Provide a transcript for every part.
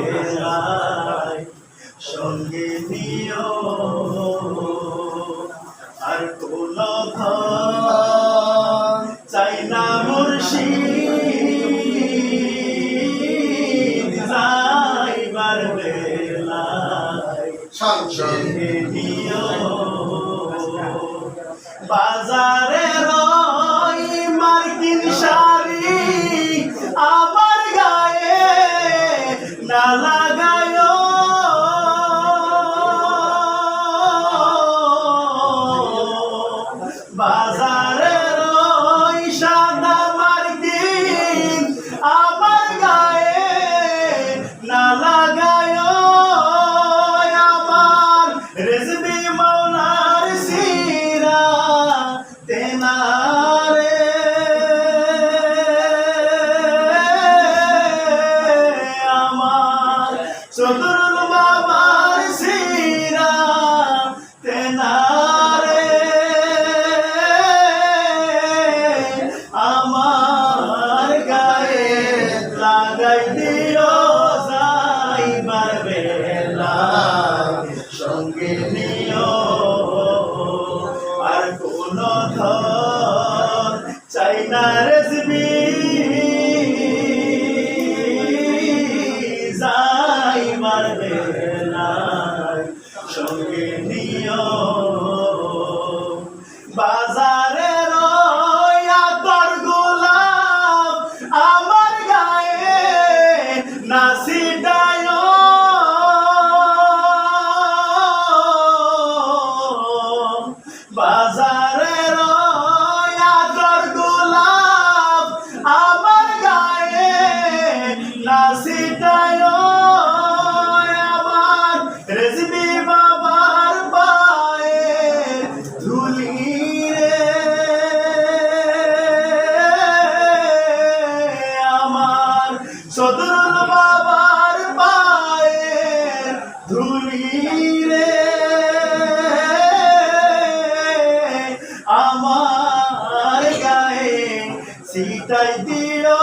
বেলায় সঙ্গে নিও আর কোন ধন চাই না মুর্শিদ যাইবার বেলায় সঙ্গে নিও বাজারে রই মার্কিন শাড়ি আমার গায়ে না লাগায় বাজারে রই সাদা মার্কিন আমার গায়ে না লাগায় আমার রেজবি মাওলার সিরা তেনারে আমার সদরুল বাবার সিরা তেনারে আমার গায়ে লাগাই দিও যাইবার বেলায় সঙ্গে নিও আর কোন ধন চাই না রেজবি যাইবার বেলায় সঙ্গে নিও বাজারে রয়া তোর গোলাপ আমার গায়ে নাসিদায় বাজারে রয়া তোর গোলাপ আমার গায়ে নাসিদায় আমার রেজবি বাবার পায়ে ধুলি রে আমার সদরুল বাবার পায়ে ধুলি রে আমার গায়ে সিটাই দিও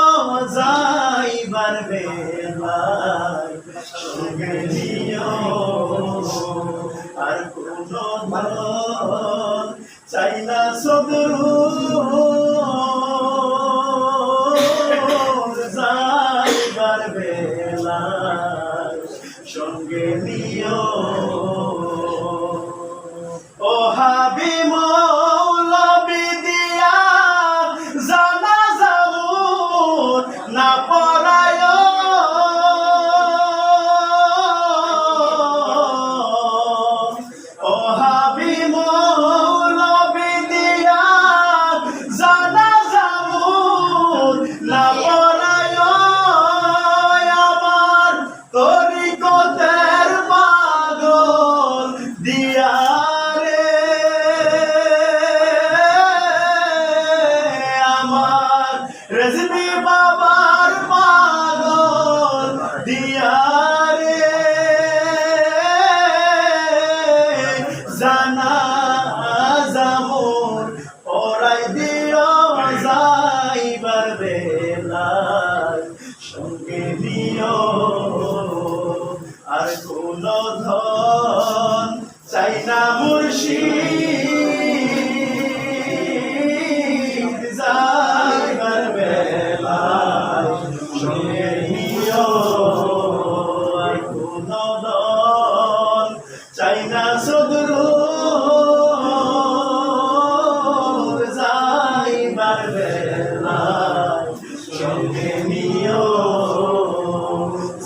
যাইবার বেলায় সঙ্গে নিও আর কোন ধন চাই না সদরুল যাইবার বেলায় সঙ্গে নিও ও হাবি মৌলবি দিয়া জানাজা মুর না পড়ায় ও হাবি মৌলবি দিয়া জানাজা মুর না পড়ায় আমার তরিকতের পাগল দিয়া রে আমার রেজবি বাবার পাগল দিয়া রে জানাজা মোর পড়াই দিও যাইবার বেলায় সঙ্গে নিও আর কোন ধন চাই না মুর্শিদ যাইবার বেলায় সঙ্গে নিও আর কোন ধন চাই না সদরুল যাইবার বেলায় সঙ্গে নিও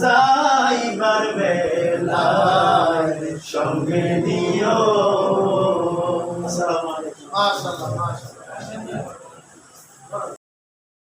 যাইবার বেলায় সঙ্গে নিও। আসসালামু আলাইকুম। মাশাআল্লাহ।